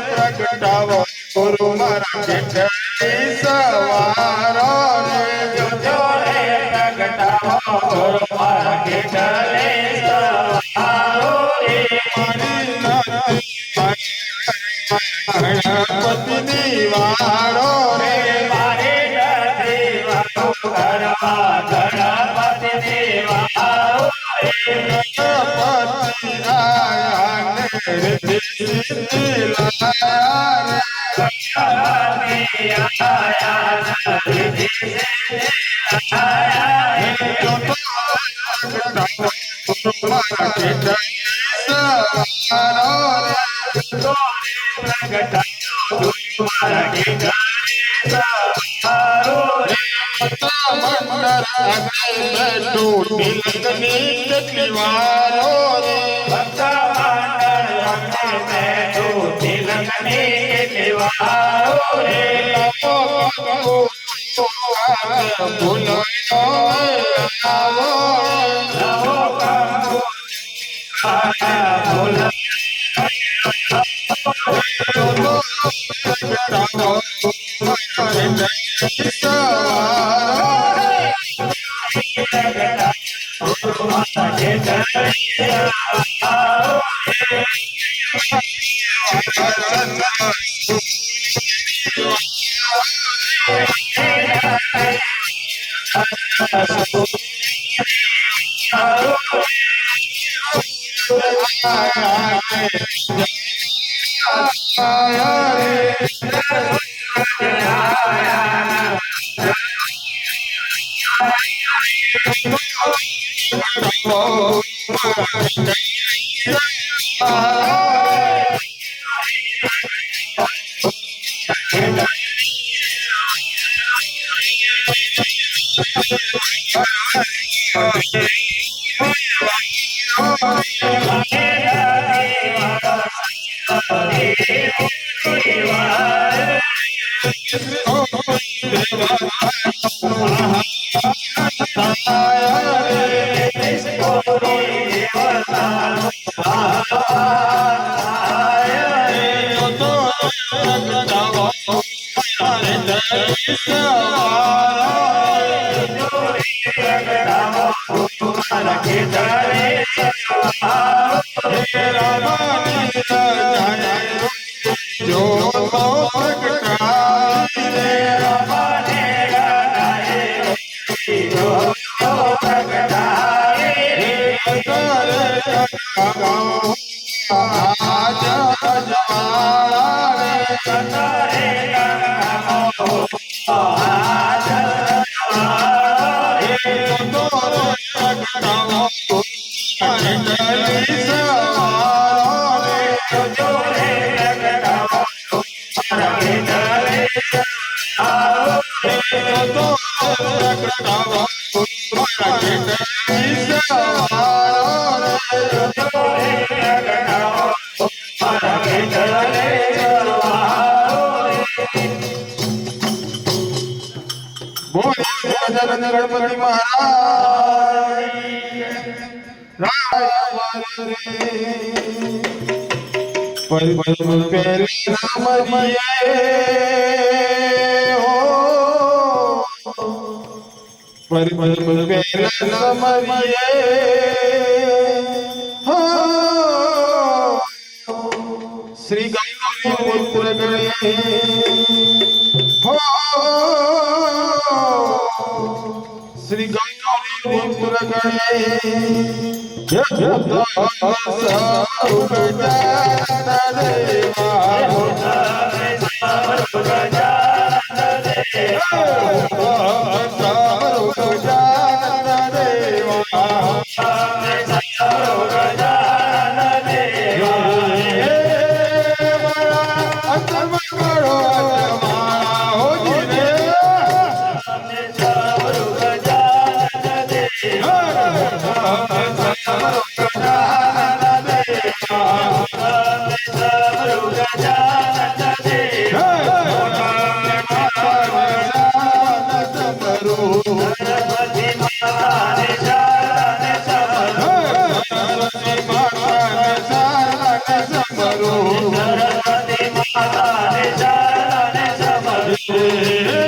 પ્રગટાવો ગુરુ મારા કેટલી સવારો રે જોડે પ્રગટાવો ગુરુ મારા કેટલી સવારો રે ગણપતિની વાળો રે મારે નથી વાળો કરવા ગણપતિની વાળો રે ગણપતિ આયા ને રિદ્ધિ સિદ્ધિ લાયા રે ગણપતિ આયા ને રિદ્ધિ સિદ્ધિ લાયા રે મારા કેટલી સવારો રે પ્રગટાવો મારા કેટલી સવારો રે મંડળ આગળ બેઠું તિલકની કેટલી વારો રે મંડળ આગળ બેઠું તિલકની કેટલી વારો રે ભૂલો આવો ભૂલો ગણપતિ મહારાજ પલ પેલી નામ પલ પેલા સમરિયે શ્રી ગૌરી પુત્ર ગણે શ્રી ગૌરી પુત્ર ગણે કરું સરસ્વતી માતાને શરણે સમર્પિત.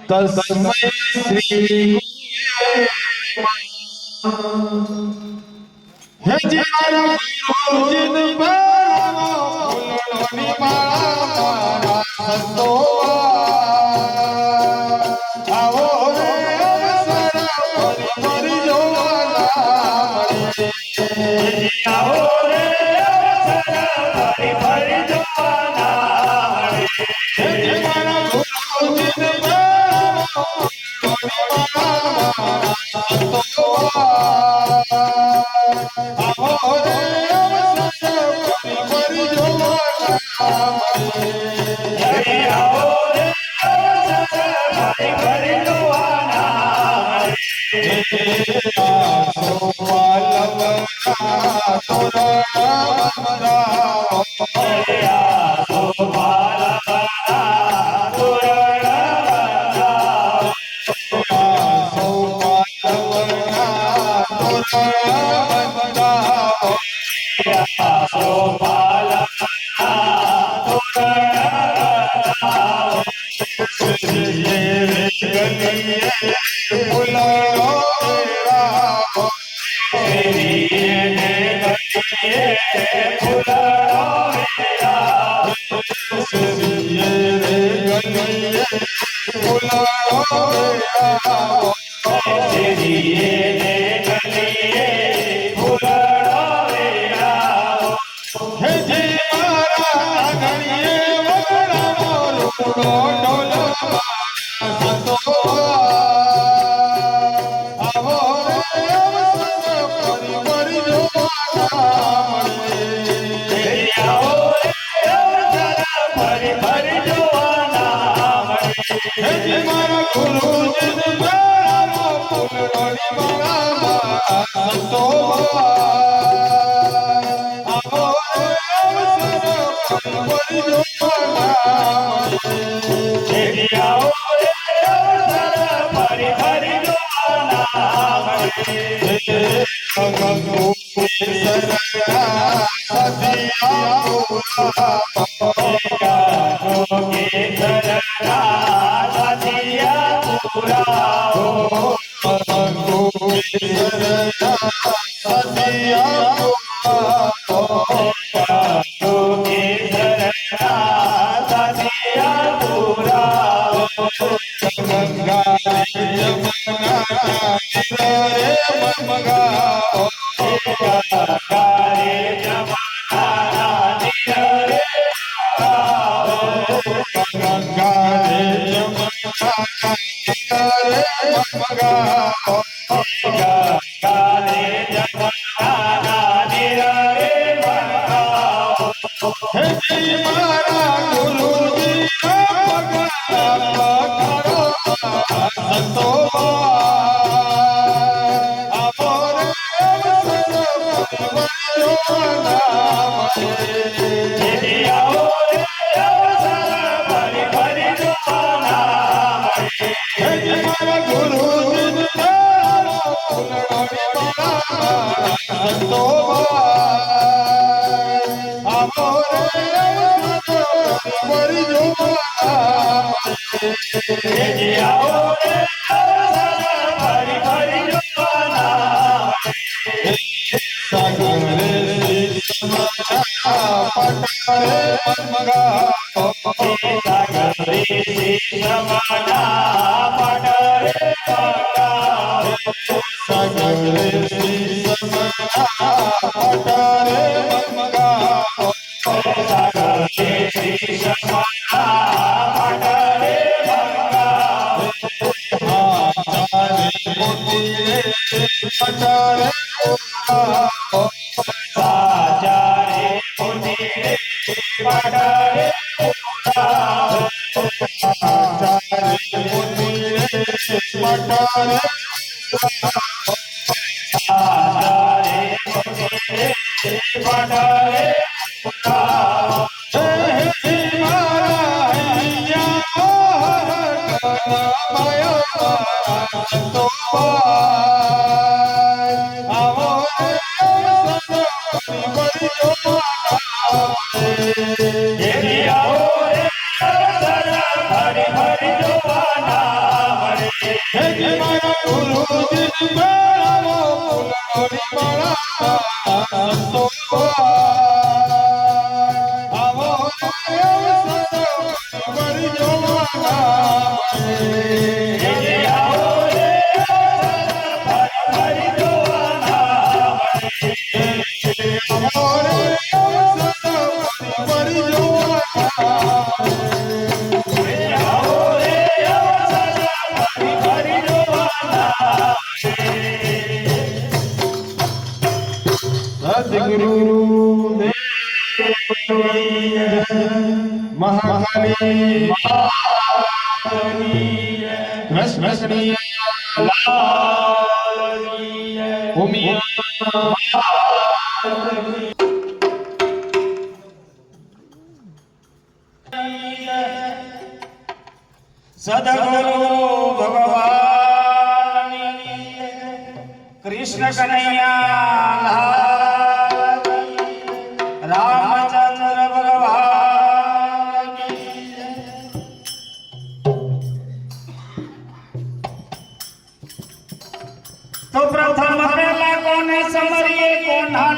तस्मै श्री हे जियारा गुरुजिन बाळा फुलणी माळा मारा संतोवा आवो रे अवसर परी जोवाला आवो रे अवसर परी जोवाला हे जियारा गुरुजिन बाळा फुलणी माळा मारा संतोवा आवो रे अवसर પાલવના તોરણ બંધાવો મહાકાળી કૃષ્ણ કૃષ્ણ ઉમિયા સદગુરુ ભગવાન કૃષ્ણ કનૈયા રામચંદ્ર ભગવાન તો પ્રથમ પહેલા કોને સમરીએ કોના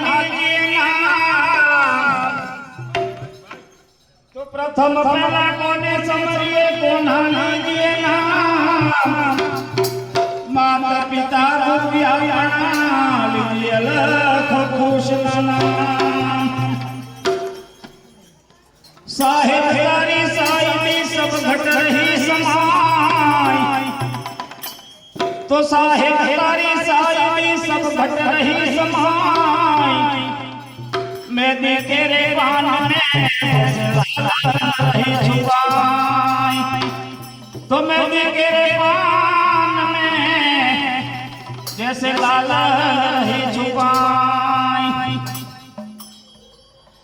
તો પ્રથમ પહેલા કોને સમરીએ કોના માતા પિતા રૂપિયા લીજે લખ ખુશના સાહેબ તારી સાહેબી સબ ઘટ રહી સમાય તો સાહેબ તારી સાહેબી સબ ઘટ રહી समाय मैं दे तेरे पान में रही छुपाई तो मैं दे तेरे पान में जैसे लाला ही छुपाई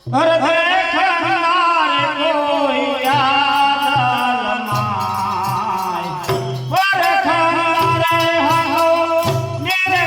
अरे देख हमारे कोई याद लमाई अरे खरे हो मेरे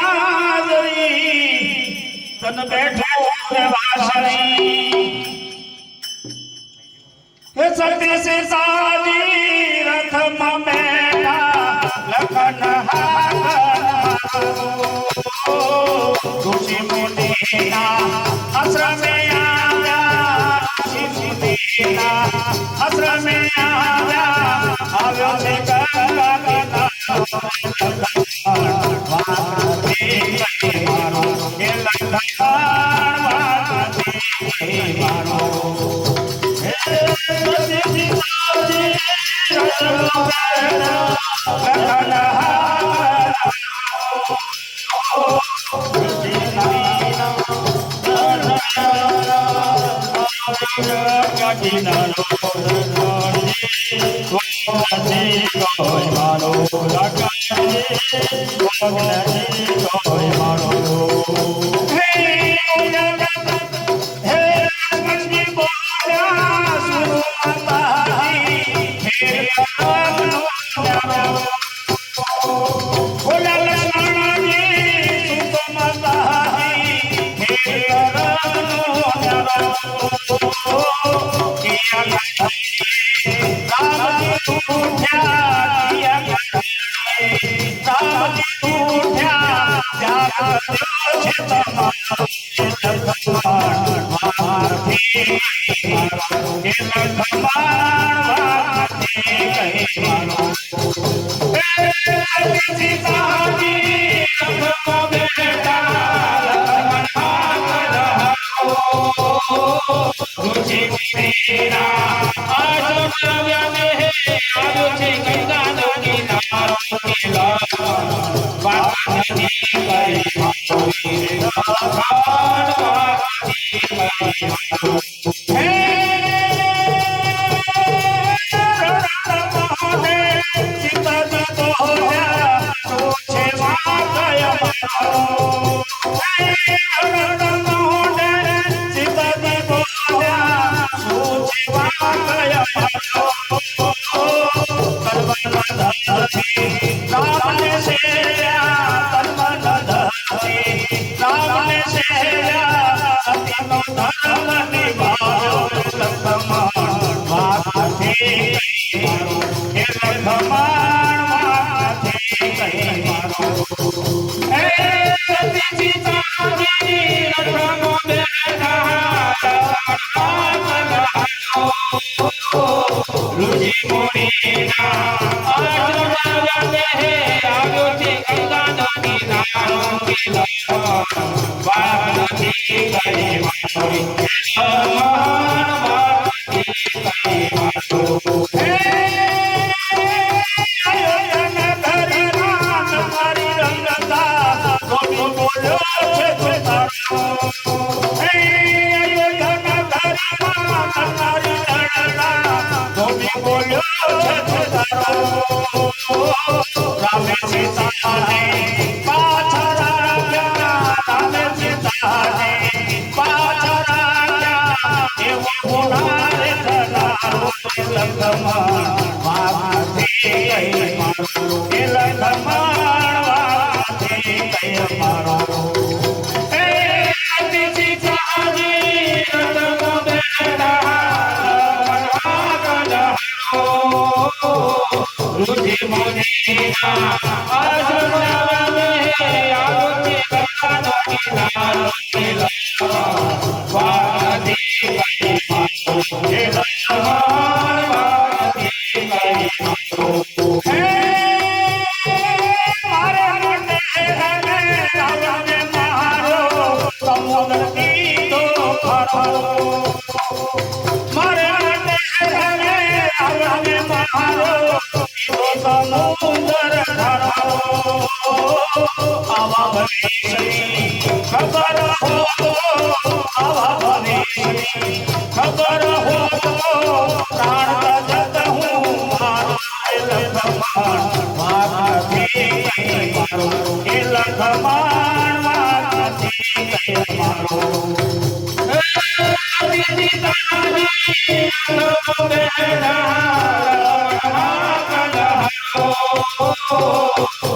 વાજરી તન બેઠો રે વાસળી હે સત્ય સે સાજી રથમાં બેઠા લખન ઋષિ મુનિના આશ્રમે આવ્યા ઋષિ મુનિના આશ્રમે આવ્યો છે મારો એ મારો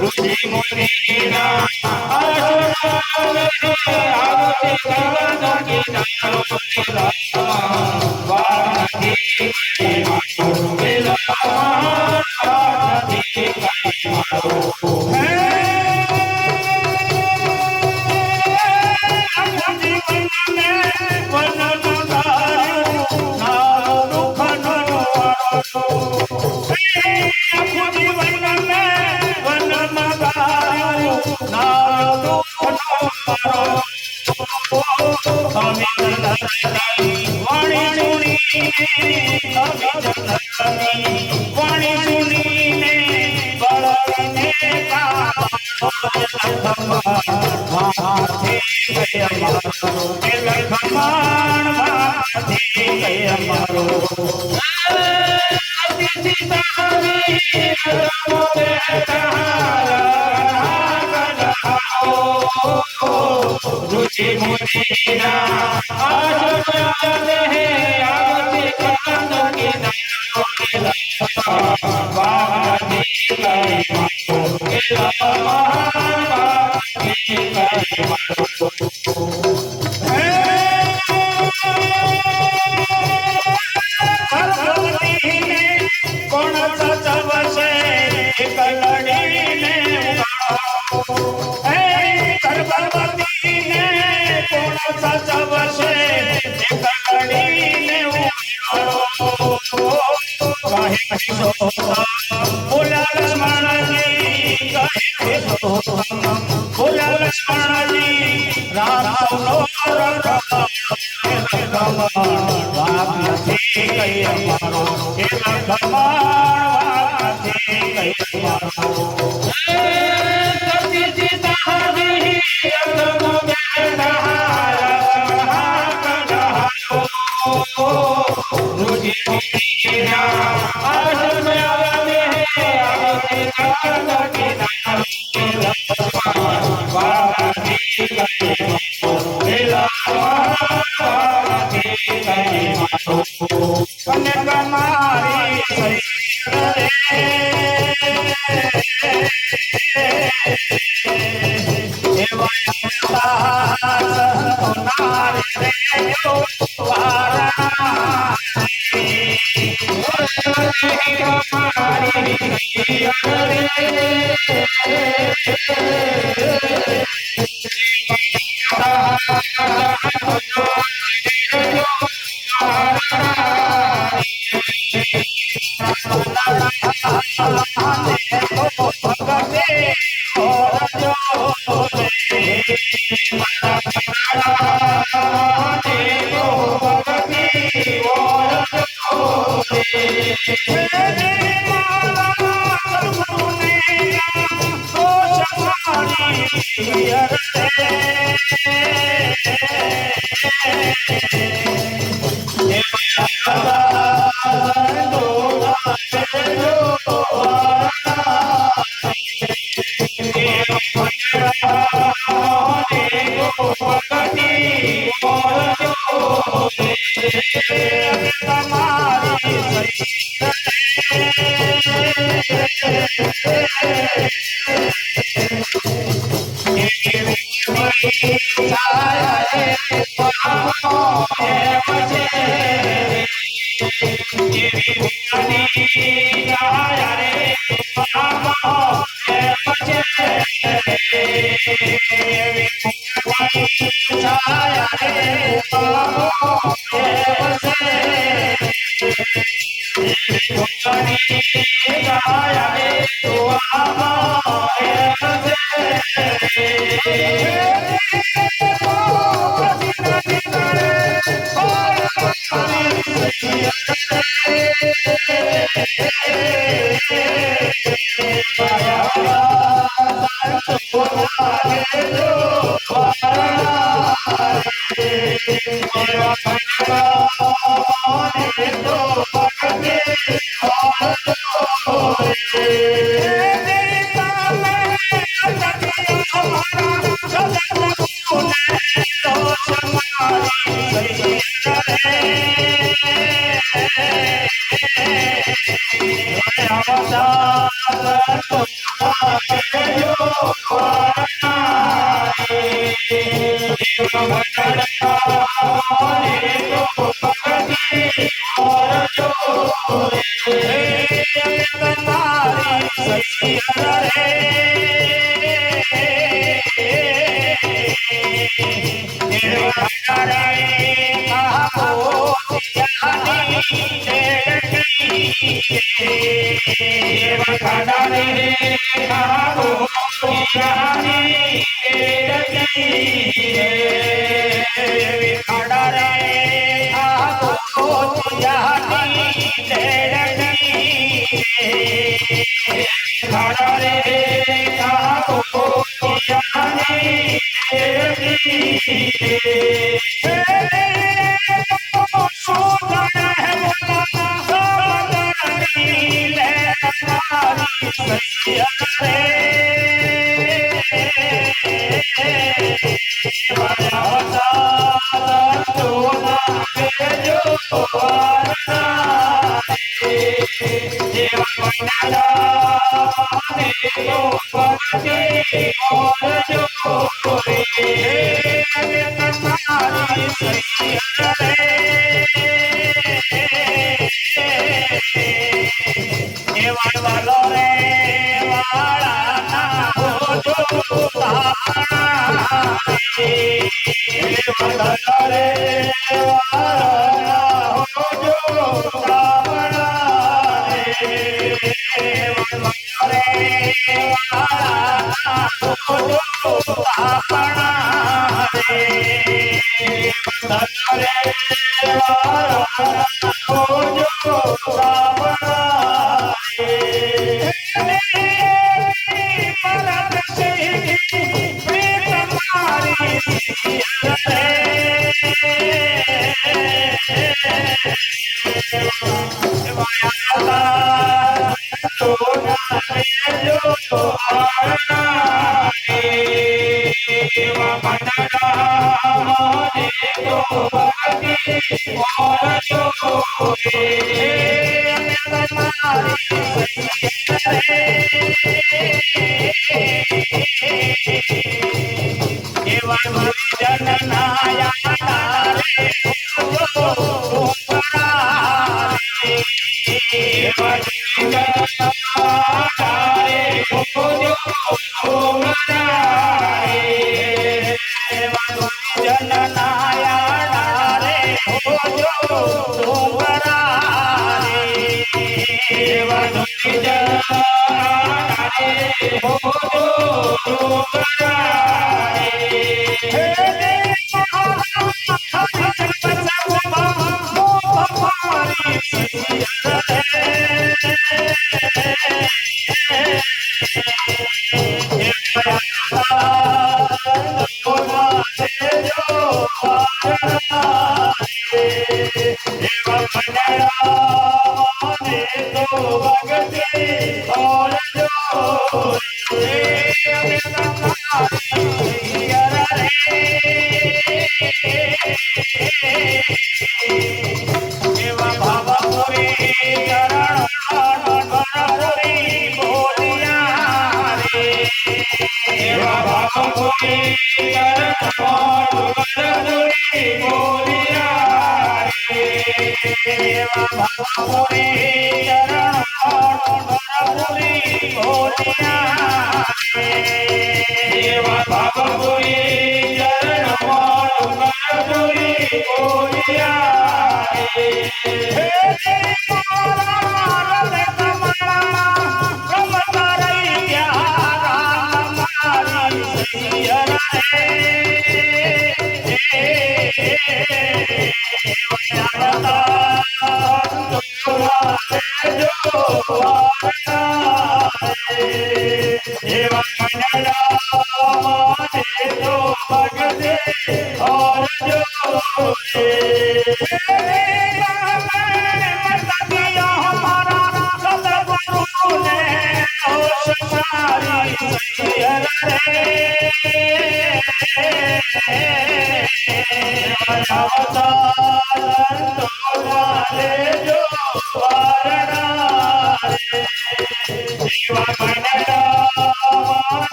રુચિ ઋષિ મુનિના આશ્રમે આવતે કાનો કિનારો વારથી કઈ મારો વેલા વારથી કઈ મારો રુચિ મુનિના આશ્રમે આવતે કાનો કિનારો વારથી કઈ મારો વેલા વારથી કઈ મારો કોણ સચવશે કલડીને ગર્ભવતીને કોણ સચવશે કલડીને બોલા લક્ષ્મણજી બોલા લક્ષ્મણજી રામનો વાપથી કઈ અમારો એ વાપથી કઈ અમારો સતી સીતા હરી અગમ રુચિ મુનિના આશ્રમે આવતે કાનો કિનારો વારથી કઈ મારો વેલા વારથી કઈ મારો કનક મારી શરીર Yo તમારી સૈયર રે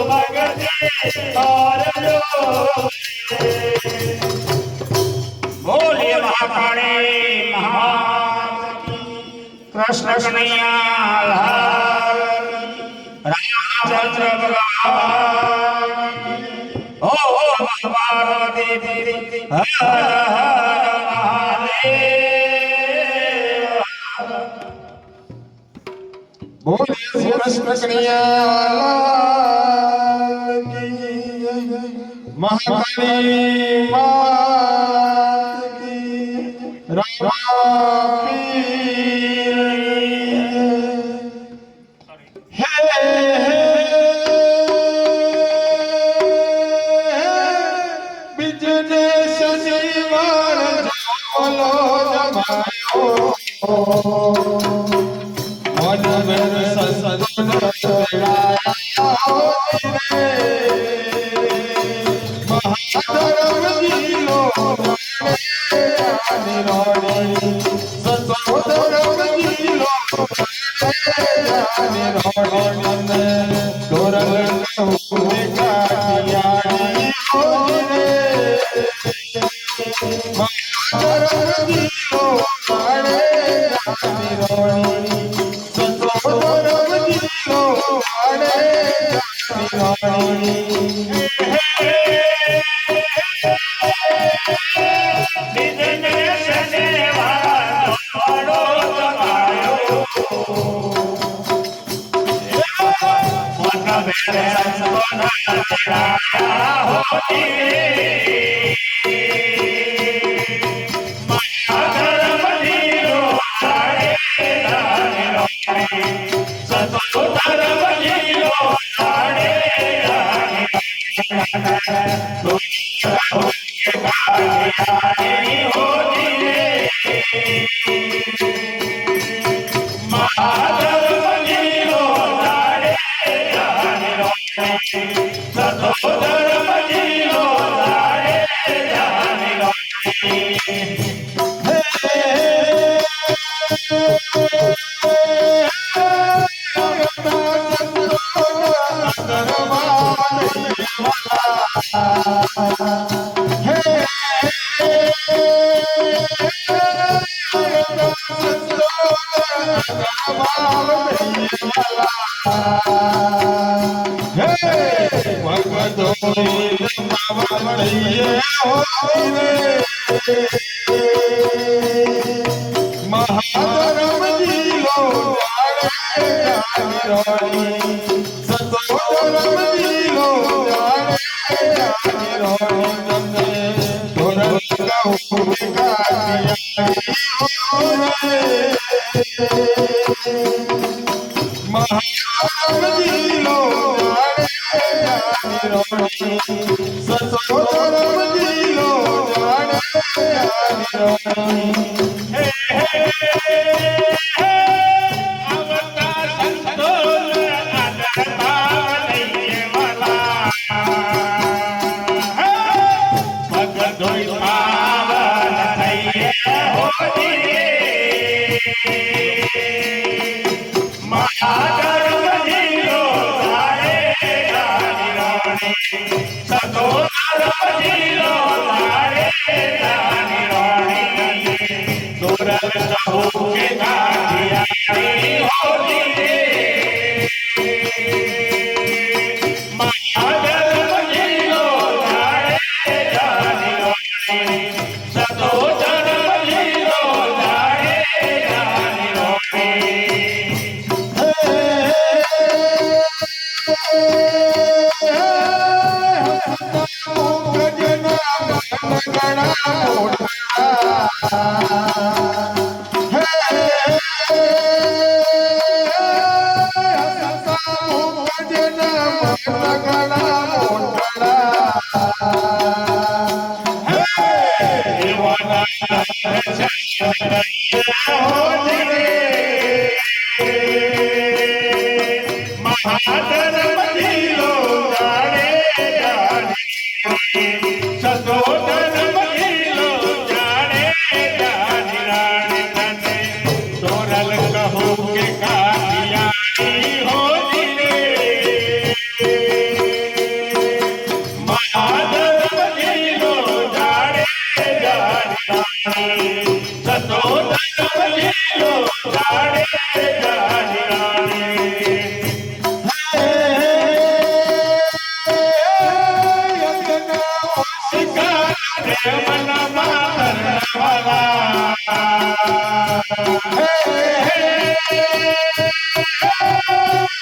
ભગતે કરજો બોલે મહાકાળી મહામાત કૃષ્ણ કનૈયા લાલ રામચંદ્ર ભગવાન ઓ પાર્વતી દેવી હર હર મહાદેવ બોલે કૃષ્ણ કનૈયા મહાકાળી માત કી રામા બીજને શનિવાર જામલો જમાયો મન મેર સસદન તેડાયા મહાધર્મ જીલો નિરોડી સસોધર્મ જીલો નિરોડી દોરલ હુકમે કાટિયાની હોજરે મહાધર્મ જીલો નિરોડી સસોધર્મ જીલો નિરોડી બીજને શનિવાર જામલો જમાયો મન મેરે સસદન તેડાયા હોતી મહાધર્મ જીલો સતોધર્મ જીલો મહાધર્મ જીલો સતોધર્મ જીલો મહાધર્મ જીલો સતોધર્મ જીલો મહાધર્મ જીલો સતોધર્મ જીલો અવતાર સંતોલ આદર ભાવ લઈએ વાલા ભગત ધોઈ પાવન થઈએ હોજી મહાધર્મ જીલો સતોધર્મ જીલો દોરલ કહો કે કાઢિયાની હોજી મહાધર્મ જીલો સતોધર્મ જીલો મહાધર્મ જીલો સતોધર્મ જીલો દોરલ કહો કે કાઢિયાની હોજી મનમાં કરવાલા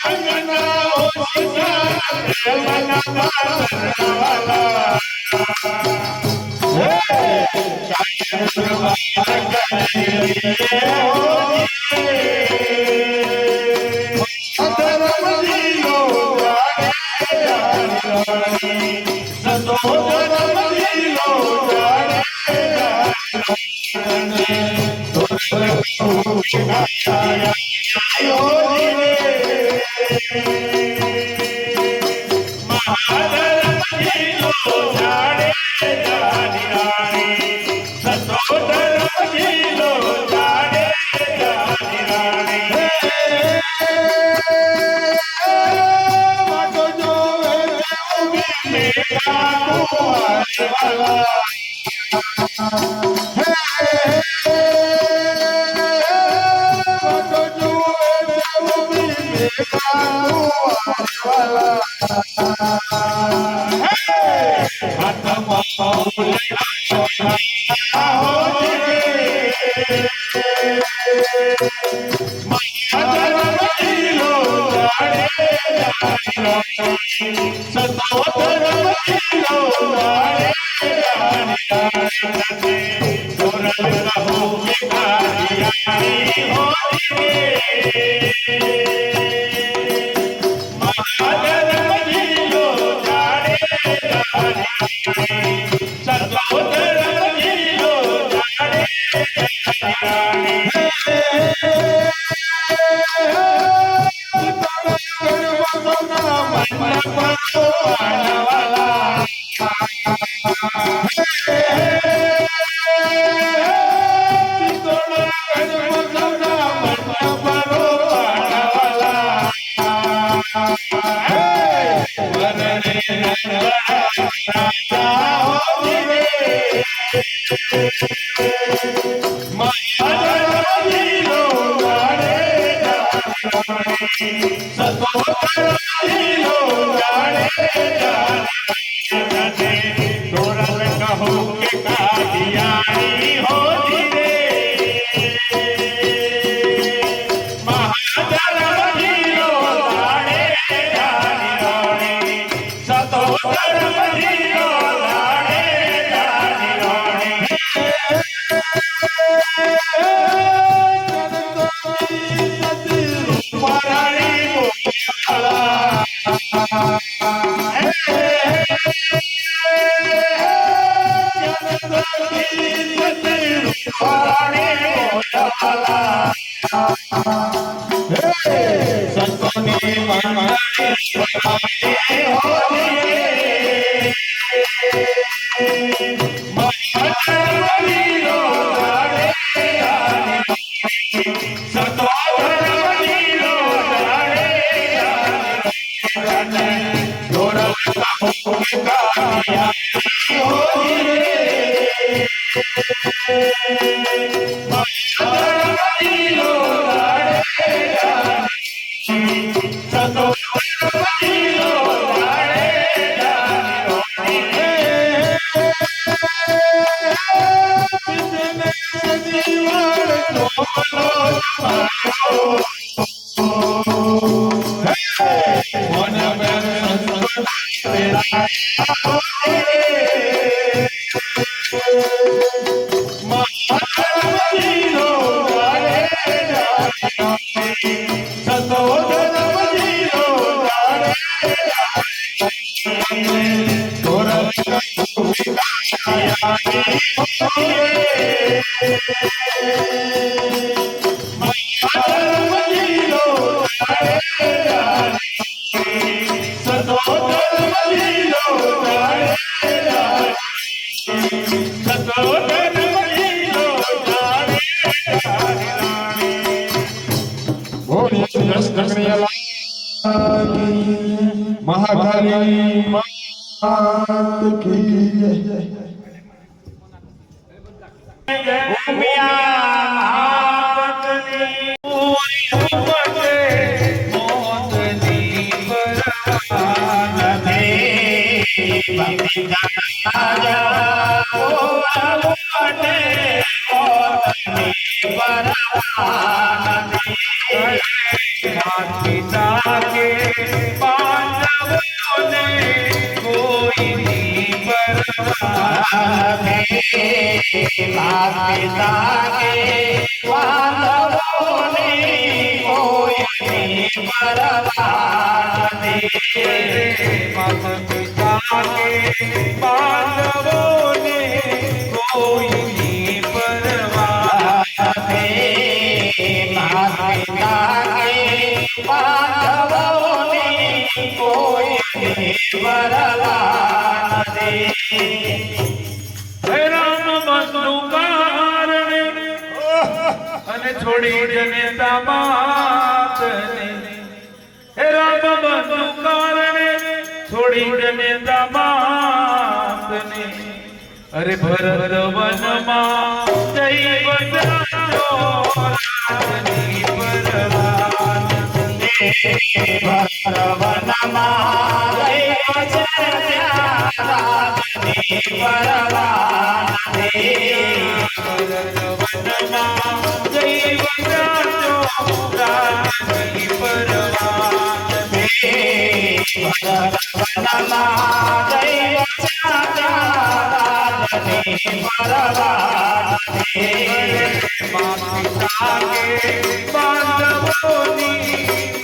અંગના ઓછીના મનમાં કરવાલા महाकाली मात की जय। ભક્તિ રાજા ઓરવટે મોતની પરવા નથી माता पिता के पांडवों ने कोई नहीं परवाह नहीं माता पिता के पांडवों ने कोई नहीं परवाह नहीं माता पिता के पांडवों ने कोई नहीं परवाह माता पिता के पांडवों ने कोई नहीं परवाह नहीं राम बंधु कारणे અને છોડી જનેતા માતને હે રામ બંધુ કારણે છોડી જનેતા માતને અરે ભરત વનમાં જઈ વસાજો રાજની પરવાન ભરવનમાં જઈ વસાજો રાજની પરવાન વનમાં જઈ વસાજો રાજની પરવાન ભરવનમાં જઈ વસાજો રાજની પરવાન માતા કે બાંધવોની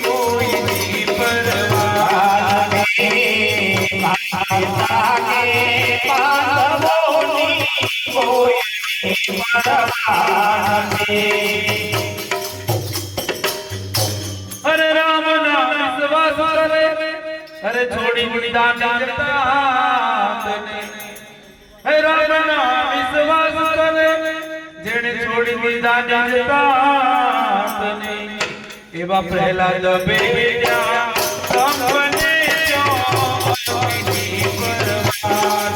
કોઈ નહીં પરવાહ માતા કે પાંડવોની કોઈ પરવાહ નથી અરે રામ નામ વિશ્વાસ કરે અરે છોડી દીધા નિજતા તને હે રામ નામ વિશ્વાસ કરે જેણે છોડી દીધા નિજતા તને એવા પ્રહલાદ બેટ્યા સંભને ચોની પરવાન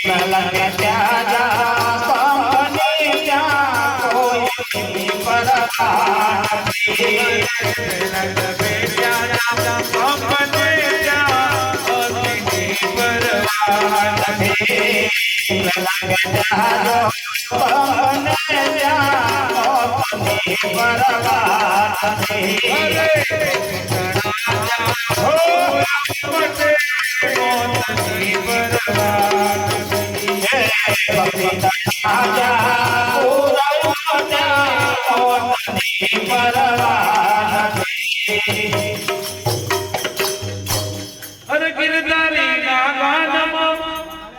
પ્રહલાદ ત્યાજા સંભને ત્યાં કોઈ પરવાહ નથી પ્રહલાદ બેટ્યા સંભને ચોની પરવાન અરે ગિરધારી ના ગાનમાં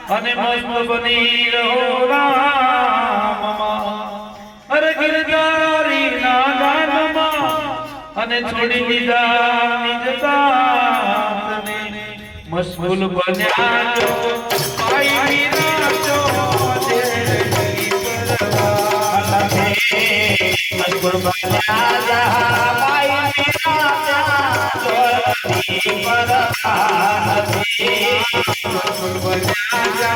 અને મસ્ત બની રહો રામમાં અરે ગિરધારી ના ગાનમાં અને છોડી દીધા નિજતાને મશગુલ બન્યા જો ભાઈ વિરાજો દેવી પરવાન મજબૂર બન્યા ભાઈ જોરની પરવાહ નથી મશગુલ બન્યા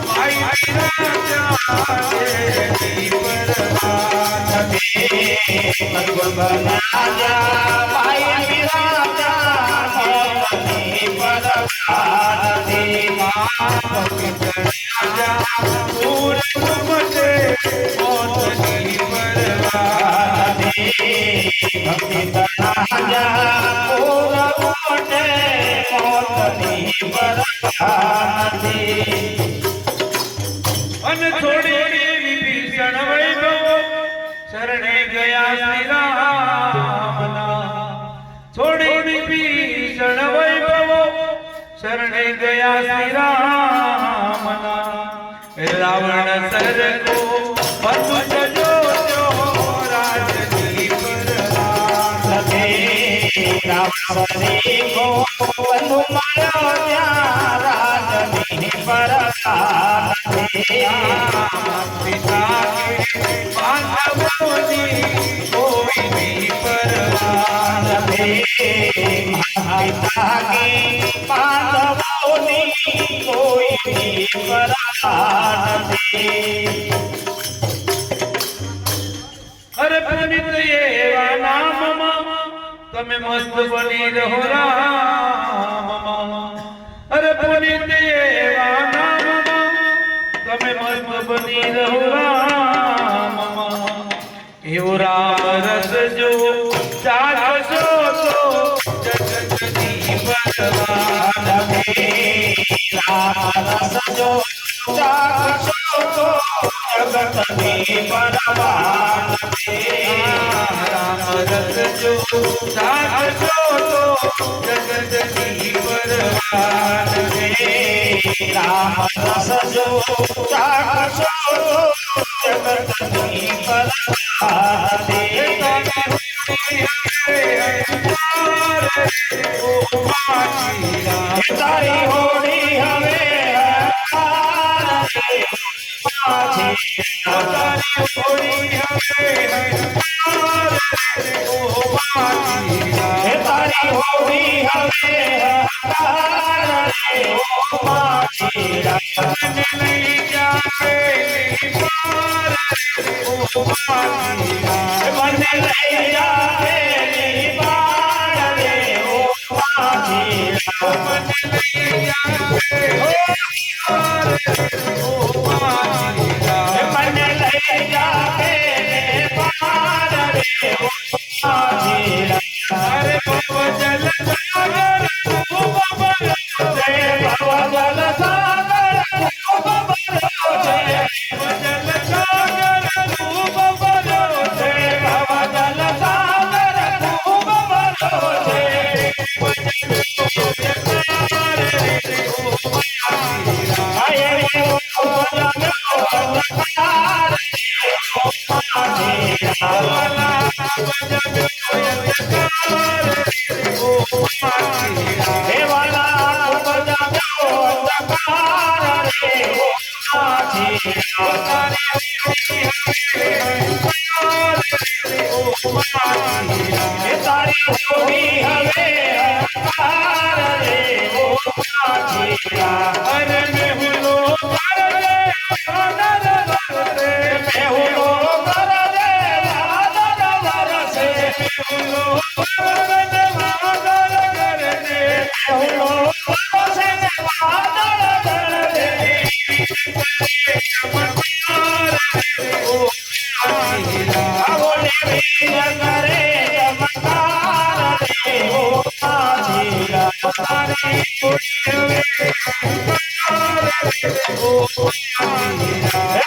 ભાઈ વિરાજા દેવી પરવાન મજબૂર બન્યા ભાઈ વિરાજા જોરની પરવાહ નથી ભક્તિ તનાજા પૂરવટે મોતની પરવાહ નથી અને છોડી વિભીષણ વૈભવ શરણે ગયા શ્રી રામના છોડી વિભીષણ વૈભવ શરણે ગયા શ્રી રામના રાવણ સરકો બંધુ જજો રાજની પરવાન રાવણ કો બંધુ મારો ત્યાં રાજની પરવાહ નથી પિતા કે પાંડવોની કોઈ નહીં પરવાન માતા કે પાંડવોની કોઈ પરવાહ નથી અરે પુનિત એવા નામમાં તમે મસ્ત બની રહો રામમાં અરે પુનિત એવા નામમાં તમે મસ્ત બની રહો રામ એવો રામ રસ જો ચાખશો તો જગતની પરવાન રામ રસ જો ચાખશો તો જગતની પરવાન રામ રસ જો ચાખશો તો જગતની પરવાન રામ રસ જો ચાખશો જગતની પરવાન તારી હોડી હવે તારી હોડી હવે તારી હોડી હવે મને લઈ જાવે મને લઈ જાવે મને લઈ જાવે અરે ભવ જલ સાગર ખૂબ ભરો છે ભવ જલ સાગર ખૂબ ભરો છે જલ સાગર ખૂબ ભરો છે ભવ જલ સાગર ખૂબ ભરો છે તારી હોડી હવે અરે મેહુલો કર દે મેહુલો કર દે મેહુલો કર દે મેહુલો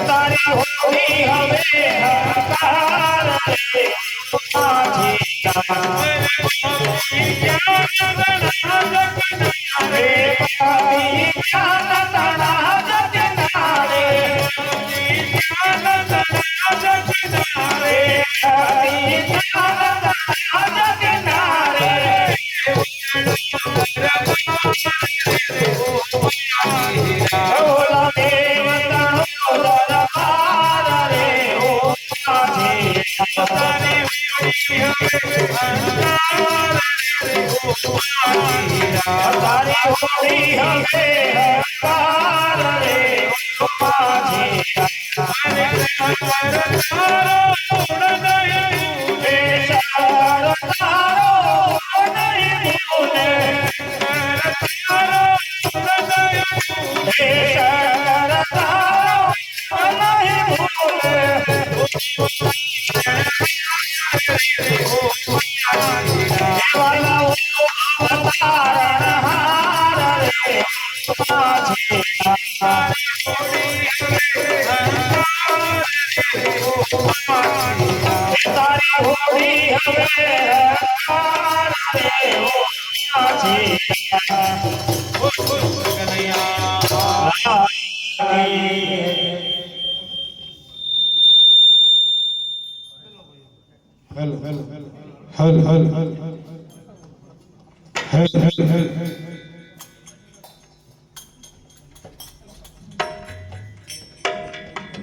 તારી હોડી હવે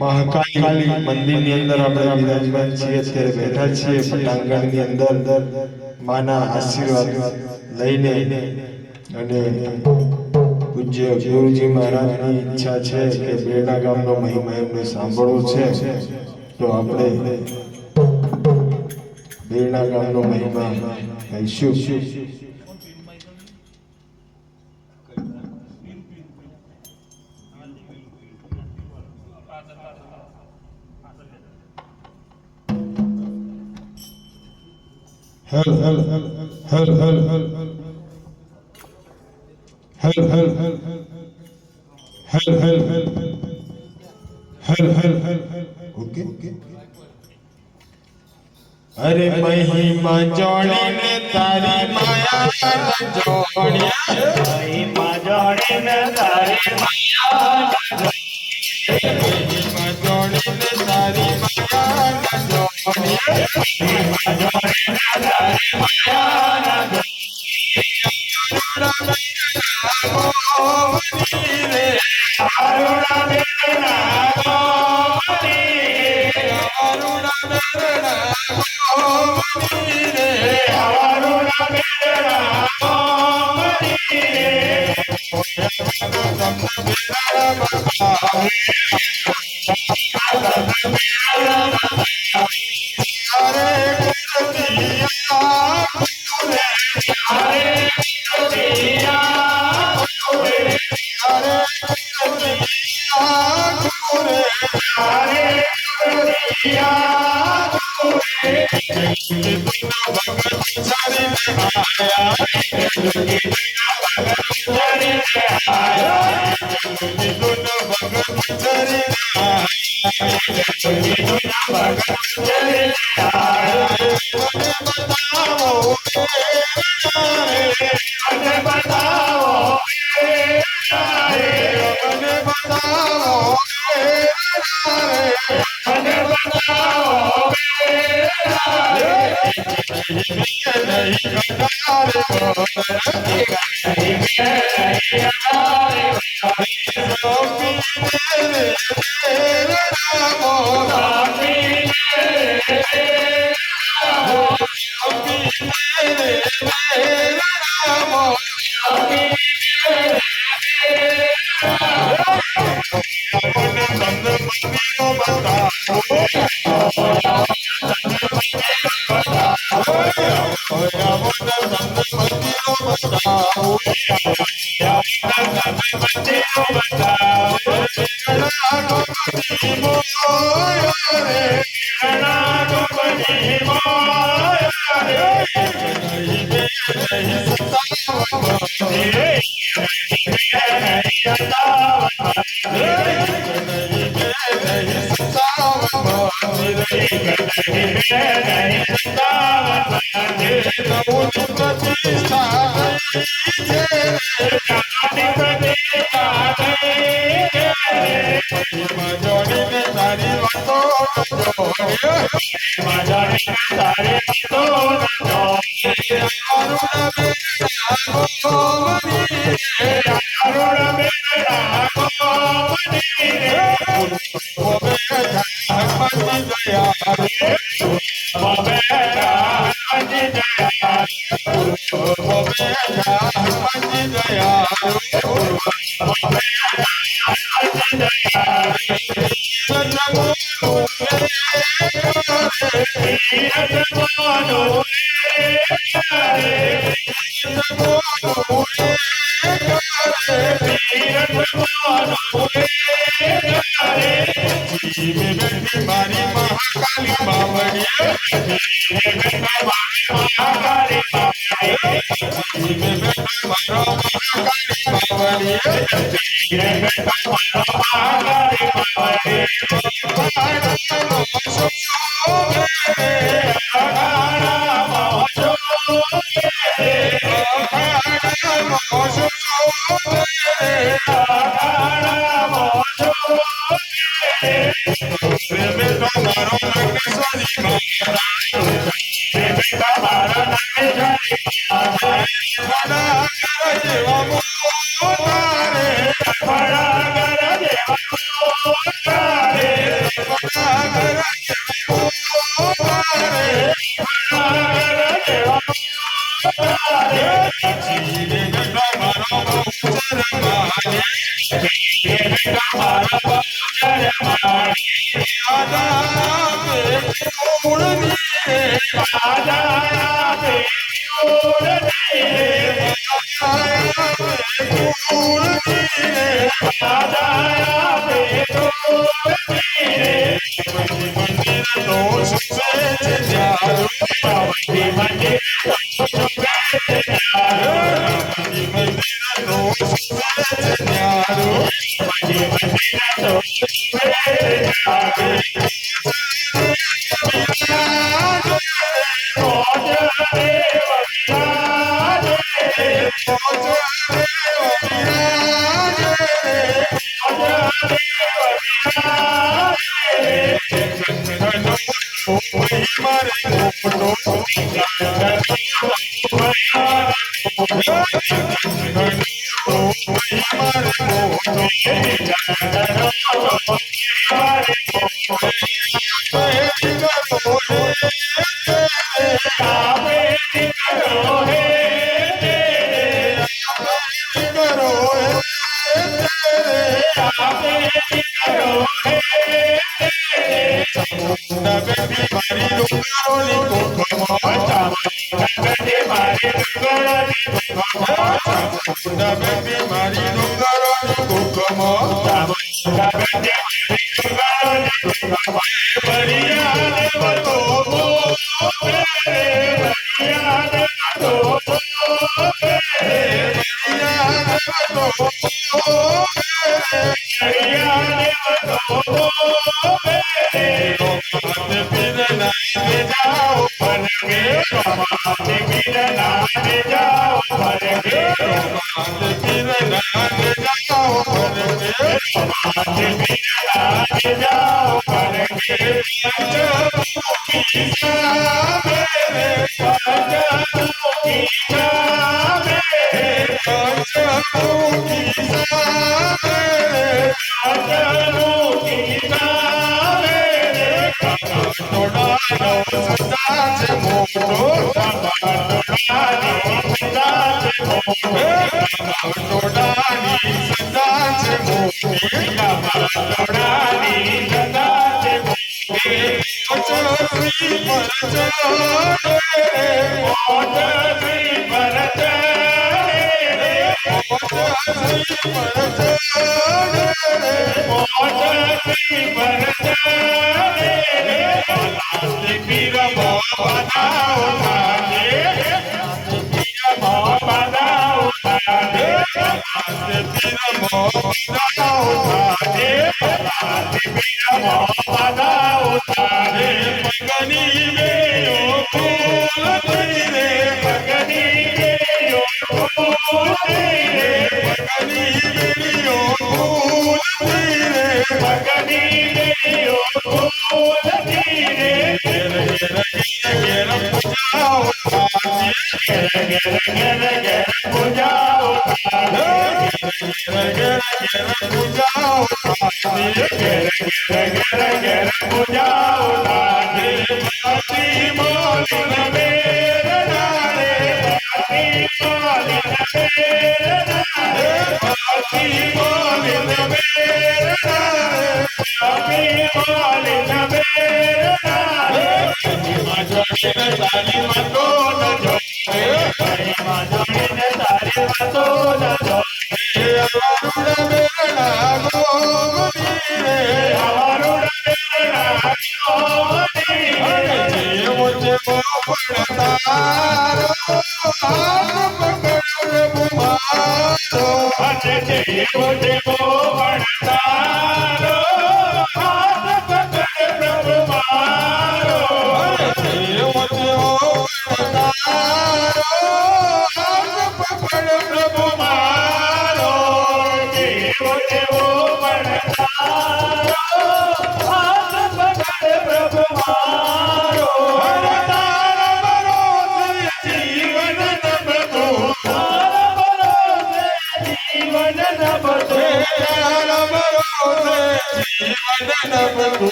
મહાકાળી મંદિરની અંદર આપણે વિરાજમાન છીએ, અત્યારે બેઠા છીએ પટાંગણની અંદર માના આશીર્વાદ લઈને અને પૂજ્ય ગુરુજી મહારાજની ઈચ્છા છે કે બેડા ગામનો મહિમા એમને સાંભળવો છે, તો આપણે બેડા ગામનો મહિમા કહીશું. હલ હલ હલ હલ હલ હલ હલ હલ હલ હલ હલ હલ હલ હલ ઓકે અરે મહિમા જોડીને તારી માયા જોડ્યા મહિમા જોડીને તારી માયા મહિમા જોડીને તારી માયા જોડ્યા Ada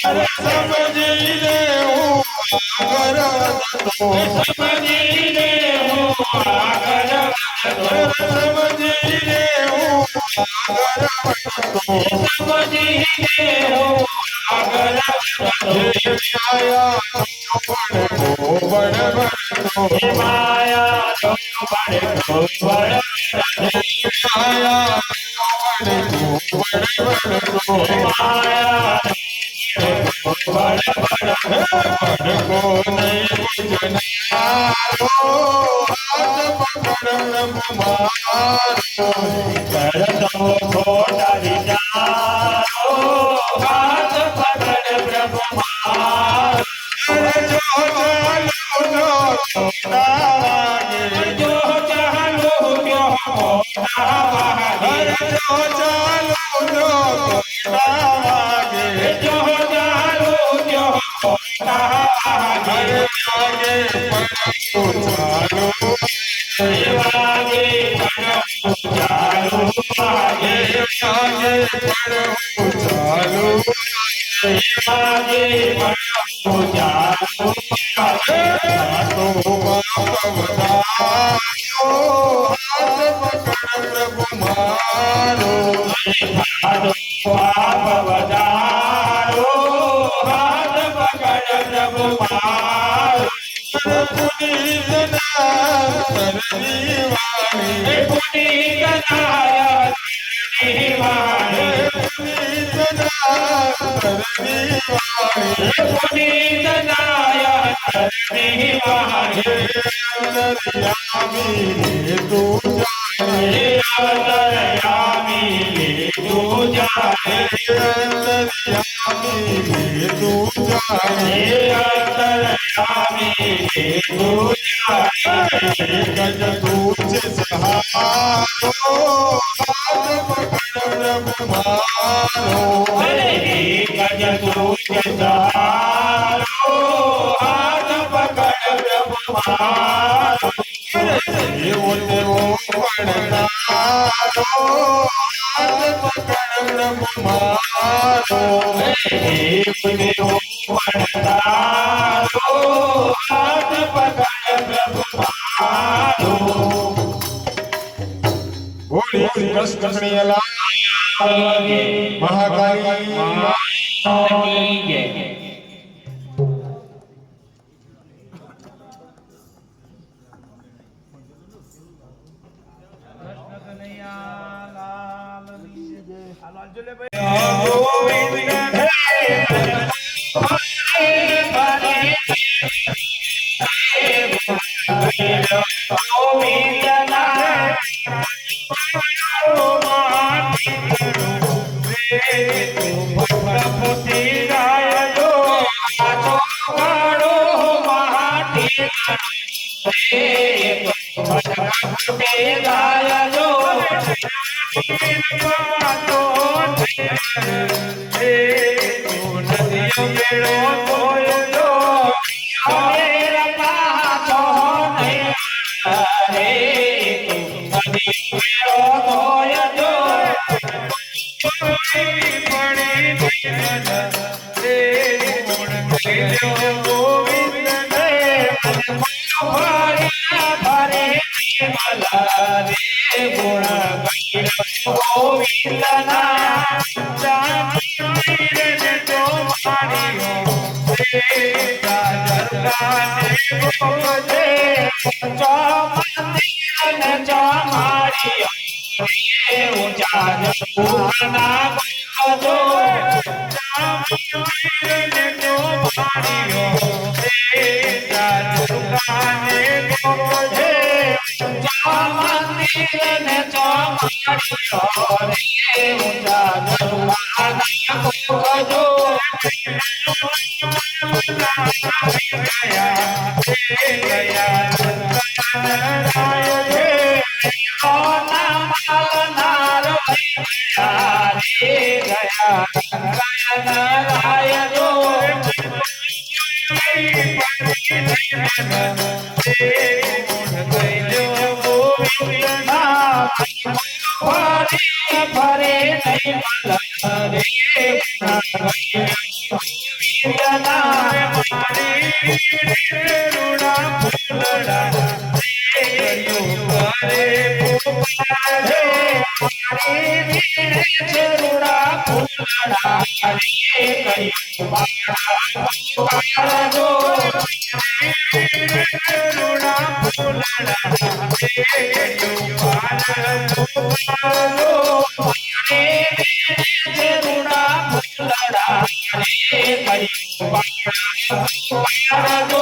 Hare સમજીને હું આગળ વધતો સમજીને હું આગળ વધતો માયા તો બળતો માયા કરતો ખોટા વિચારો હાથ પકડ પ્રભુ મારો જો ચાલો ત્યો ખોટા વાગે જો ચાલો ત્યો ખોટા વાગે વાગે પણ ચાલો વાગે વાગે પણ ચાલો પાપ વધારો હાથ પકડ પ્રભુ મારો પુનીત નાયક પુનીત નાયક અંતર્યામી તું જાણે અંતર્યામી તું જાણે તુજ સહારો હાથ પકડ મારો ગજ તુજ સહારો હાથ પકડ પ્રભુ મારો એવો તેવો પડતારો હાથ પકડ પ્રભુ મારો એવો તેવો પડતારો હાથ પકડ પ્રભુ મારો બોલી કૃષ્ણ કનૈયા મહાકાળી રે પુકારે મારી વીણે છે રૂડા ફૂલડા રે કર્યું બાળા પુકારજો રૂડા ફૂલડા રે કર્યું બાળા પુકારજો મારી વીણે છે રૂડા ફૂલડા રે કર્યું બાળા પુકારજો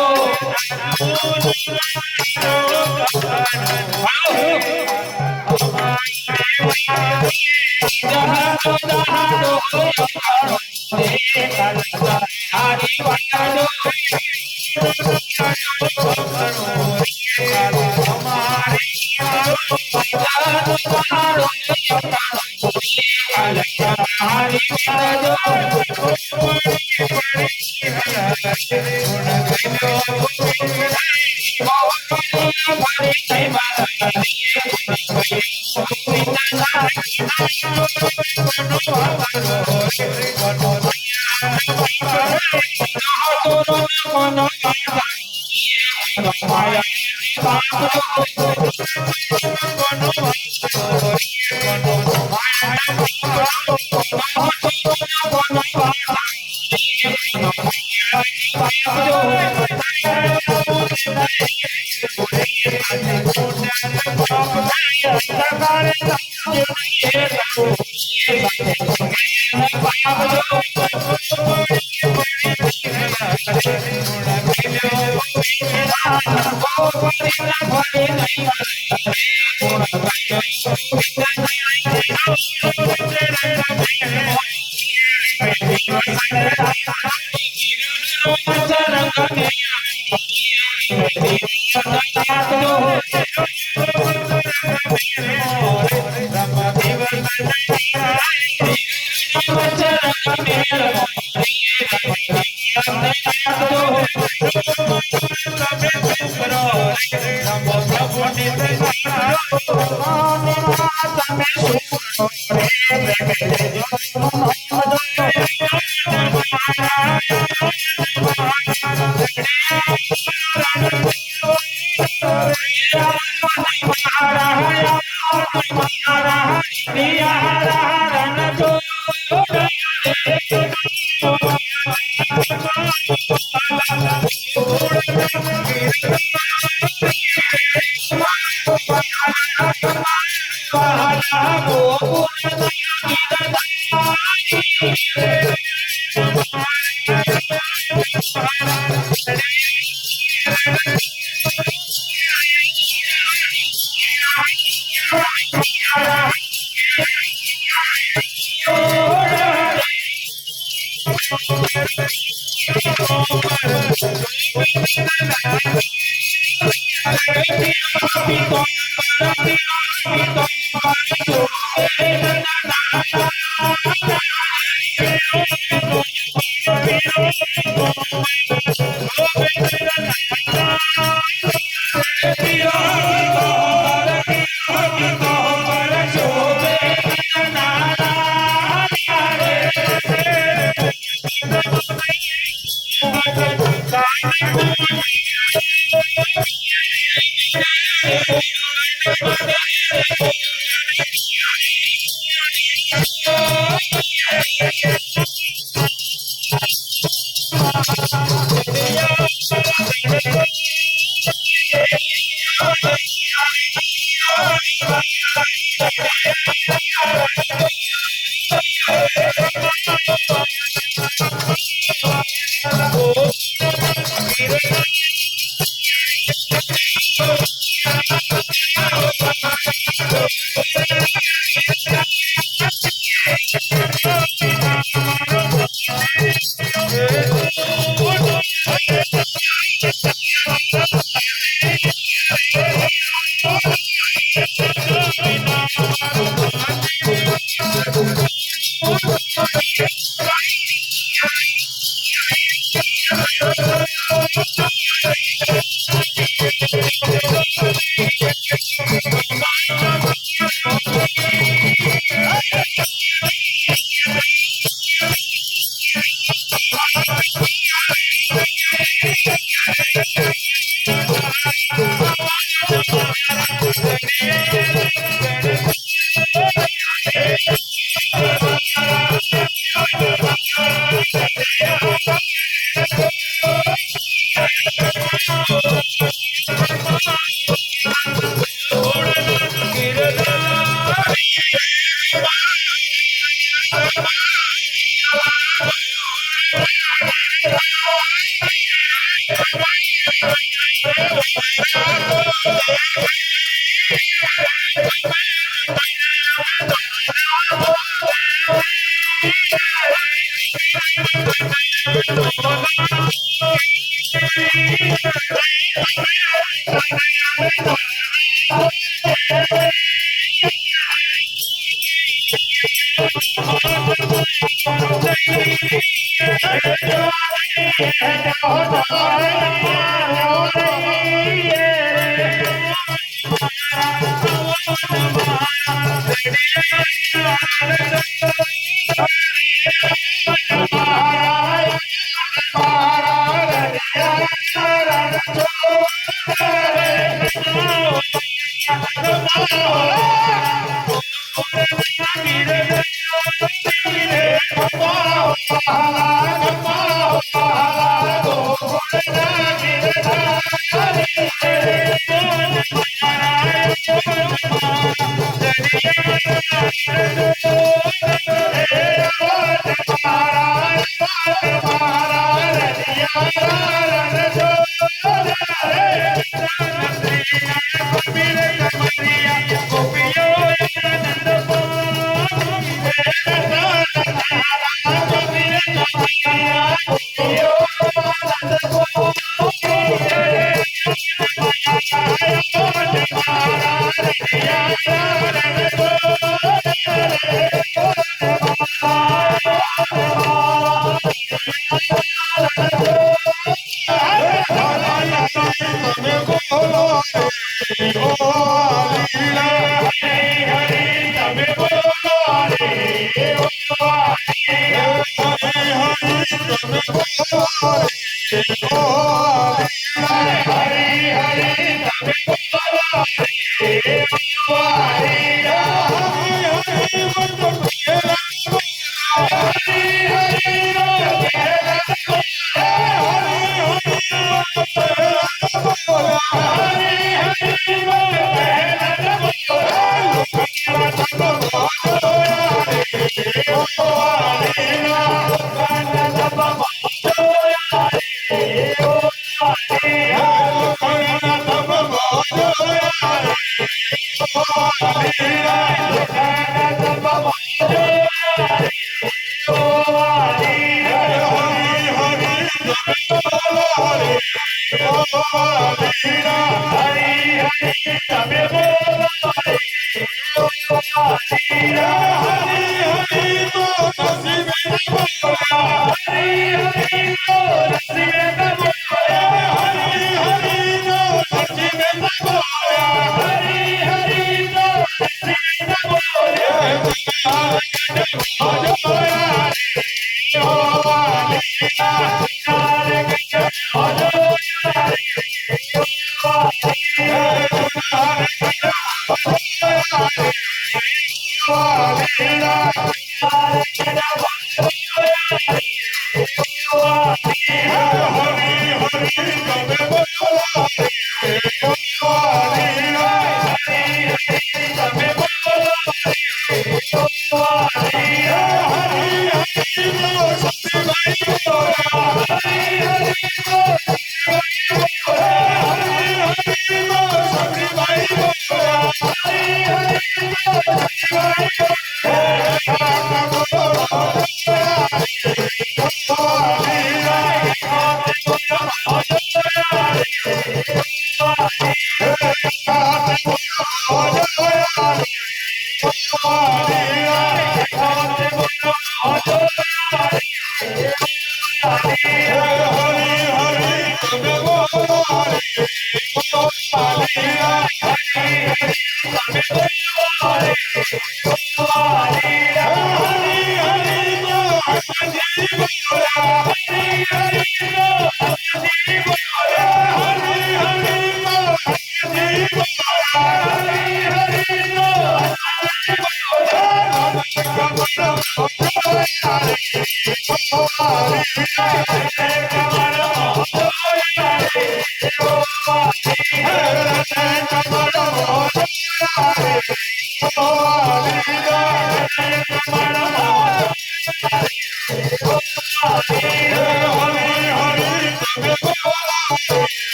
Hare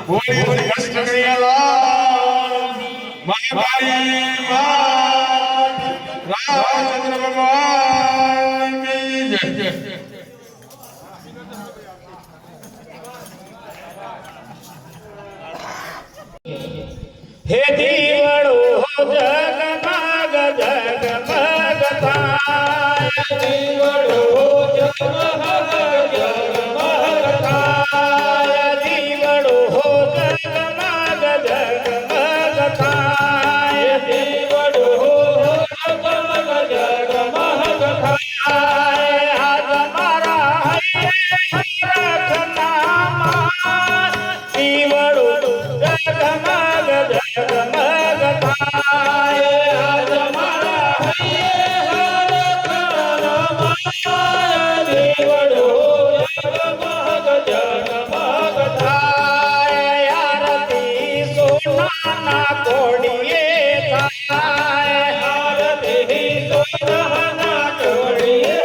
બોલી બોલી કૃષ્ણ કનૈયાલાલ મહાકાળી માત રામચંદ્ર ભગવાન કી જય હે દીવડો જગમગ જગમગ થાય દીવડો જગમગ જગમગ થાય દીવડો જગમગ જગમગ થાય દીવડો જગમગ જગમગ થાય આજ મારા હૈયે રખનામાં દીવડો જગમગ જગમગ થાય આજ મારા હૈયે રખનામાં દીવડો જગમગ જગમગ થાય આરતી સોનાના કોડીએ થાય આરતી સોનાના કોડીએ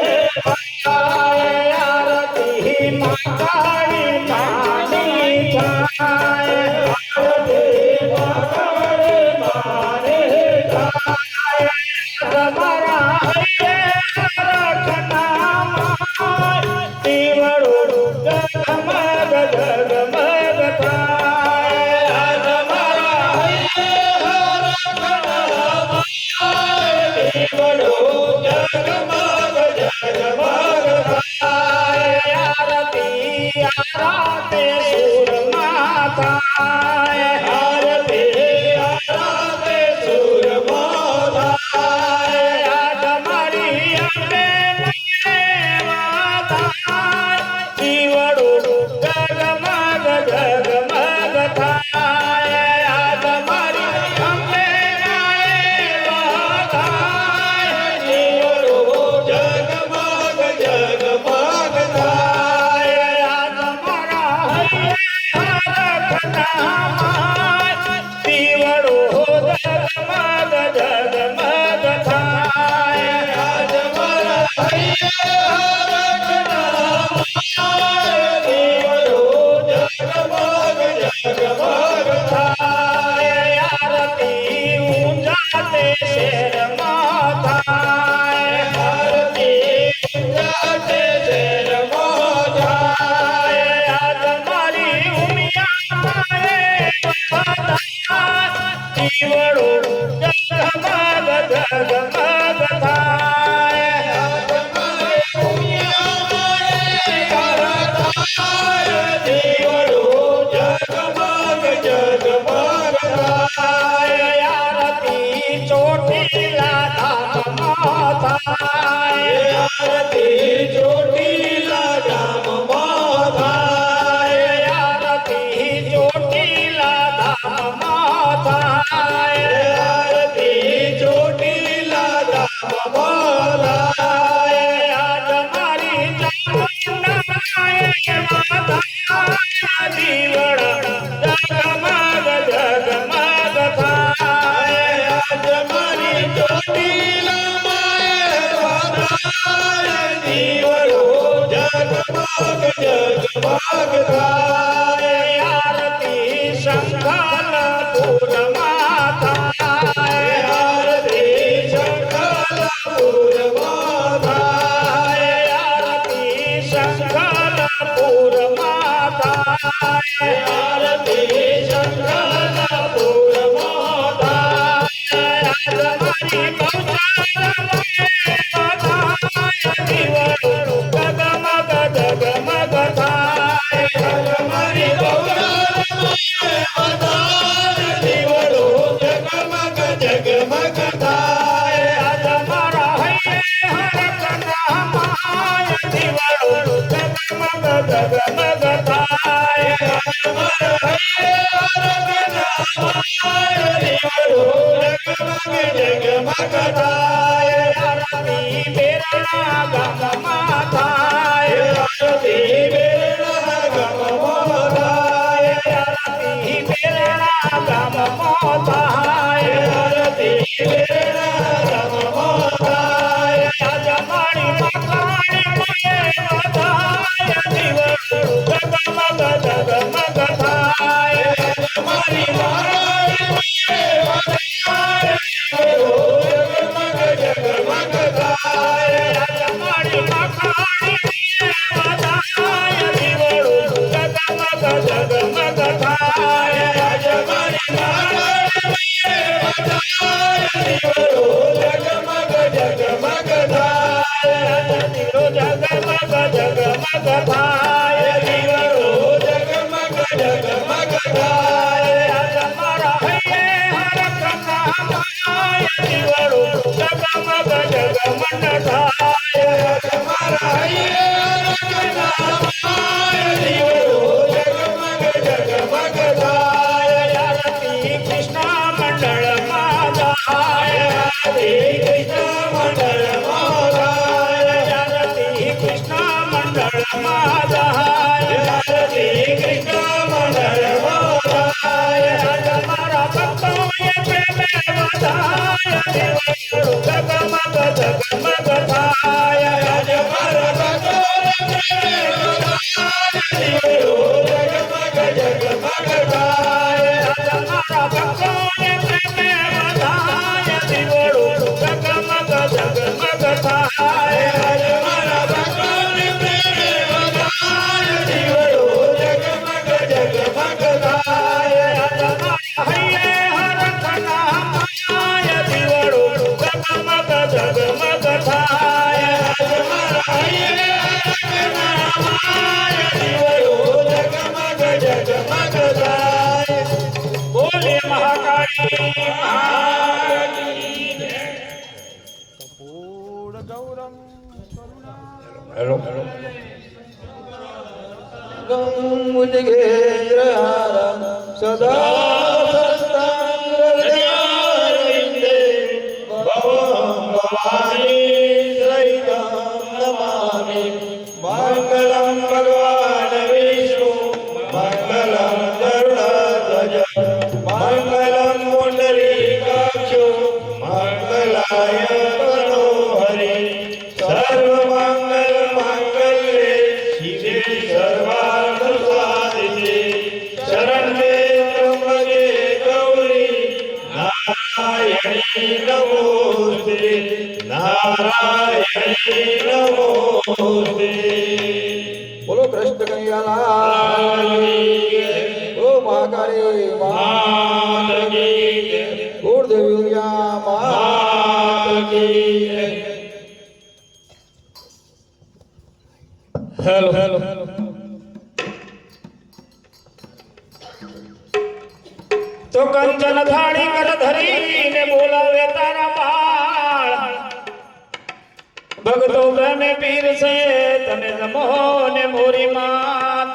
આરતી ઊંઝા તે શેરમાં થાય. આરતી ઊંઝા તે શેરમાં થાય. આજ મારી ઉમિયા માએ વધાય. દીવડો જગમગ જગમગ થાય. આજ મારી ઉમિયા માએ વધાય. દીવડો જગમગ જગમગ થાય. આરતી ચોટીલા ધામમાં થાય. આરતી ચોટીલા ધામમાં થાય. આરતી ચોટીલા ધામમાં થાય. આરતી ચોટીલા ધામમાં થાય. આજ મારી ચામુંડાએ વધાય. દીવડા જગમગ જગમગ થાય. આજ મારી ચોટીલા માએ વધાય. દીવડો જગમગ જગમગ થાય. આરતી શંખલપુરમાં થાય. આરતી શંખલપુરમાં થાય. આરતી શંખલપુરમાં થાય. આરતી શંખલપુરમાં થાય. આજ મારી ગૌશાળાએ વધાય. દીવડો જગમગ જગમગ થાય. આજ મારી ગૌશાળાએ વધાય. દીવડો જગમગ જગમગ થાય. આજ મારા હૈયે હરખના માય. દીવડો જગમગ જગમગ થાય. આજ મારા હૈયે હરખના માય. દીવડો જગમગ જગમગ થાય. આરતી બેરણા ગામમાં થાય. આરતી બેરણા ગામમાં થાય. આરતી બેરણા ગામમાં થાય. આરતી બેરણા ગામમાં થાય. આજ મારી મકાણી માએ વધાય. દીવડો જગમગ જગમગ થાય. આજ મારી મકાણી માએ વધાય. દીવડો જગમગ જગમગ થાય. આજ મારી મકાણી માએ વધાય. દીવડો જગમગ જગમગ થાય. આજ મારી મકાણી માએ વધાય. દીવડો જગમગ જગમગ થાય. દીવડો જગમગ જગમગ થાય. દીવડો જગમગ જગમગ થાય. આજ મારા હૈયે હરખના માય. દીવડો જગમગ જગમગ થાય. આજ મારા હૈયે હરખના માય. દીવડો જગમગ જગમગ થાય. આરતી કૃષ્ણ મંડળમાં જાય. આરતી કૃષ્ણ મંડળમાં જાય. આરતી કૃષ્ણ મંડળમાં જાય. આરતી કૃષ્ણ મંડળમાં જાય. આજ મારા ભક્તોએ પ્રેમે વધાય. દીવડો જગમગ જગમગ થાય. આજ મારા ભક્તોએ પ્રેમે વધાય. દીવડો જગમગ જગમગ થાય. આજ મારા ભક્તોએ પ્રેમે વધાય. દીવડો જગમગ જગમગ થાય. આજ મારા ભક્તોએ પ્રેમે વધાય. દીવડો જગમગ જગમગ થાય. આજ મારા હૈયે હરખના માય. દીવડો જગમગ જગમગ થાય. આજ મારા હૈયે હરખના માય. દીવડો જગમગ જગમગ થાય. બોલે મહાકાળી મહારાજની જય. હેલો સદા સત્સંગરવિંદે ભવં ભવાની સહિતં નમામિ. મંગલં ભગવાન વિષ્ણુ મંગલં ગરુડધ્વજ મંગલં પુંડરીકાક્ષો મંગલાય તનોહરિ સર્વમંગલ નારાયણી નમોસ્તે નારાયણી નમોસ્તે બોલો કૃષ્ણ કનૈયાલાલ બોલો મહાકાળી માત કી જય ગુરુદેવ દુર્ગા માત કી જય હેલો તો કંચન થાળી કર ધરીને બોલાવે તારા બાળ ભગતો પ્રેમે પીર છે તને નમો ને મોરી માત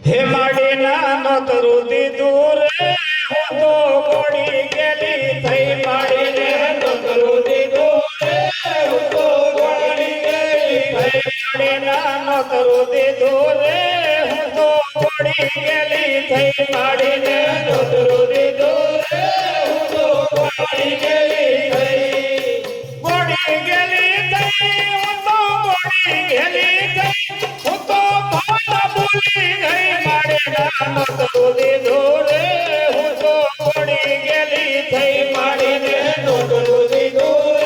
હે માડી નાનો તરુદી દૂર હું તો ગોળી ગેલી થઈ માડી ને તરુદી દૂર હું તો ગોળી ગેલી થઈ માડી નાનો તરુદી દૂર હું તો ગોળી ગેલી થઈ માડી ને તરુદી દૂર હું તો ગોળી ગેલી થઈ ગોળી ગેલી થઈ હું તો ગોળી ગેલી થઈ હું તો ભાવના બોલી ગઈ માડે નાનો તરુદી દૂર હું તો ગોળી ગેલી થઈ માડી ને તરુદી દૂર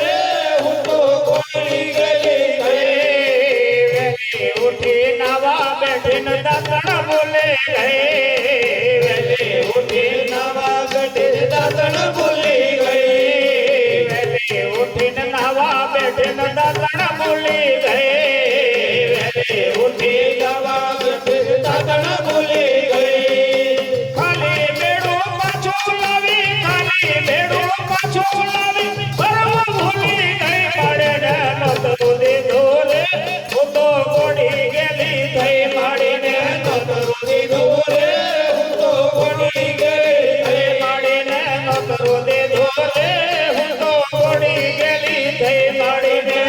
હું તો ગોળી ગેલી થઈ વેલી ઉઠી નાવા બેઠીને દાતણ બોલે ગઈ વેલી ઉઠી નાવા બેઠી દાતણ બોલી ગઈ વેલી ઉઠીને નાવા બેઠીને દાતણ બોલી ગઈ વેલી ઉઠી નાવા બેઠી દાતણ બોલી ગઈ ખાલી બેડું પાછું લાવી ખાલી બેડું પાછું લાવી પરમ ભૂલી ગઈ માડે નાનો તરુદી દૂર હું તો ગોળી ગેલી થઈ માડી ને તરુદી દૂર હું તો ગોળી ગેલી થઈ માડી ને તરુદી દૂર હું તો ગોળી ગેલી થઈ માડી ને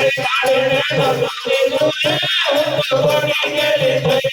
થઈ માડીને નતું લીધું રે હું તો પડી ગયેલી થઈ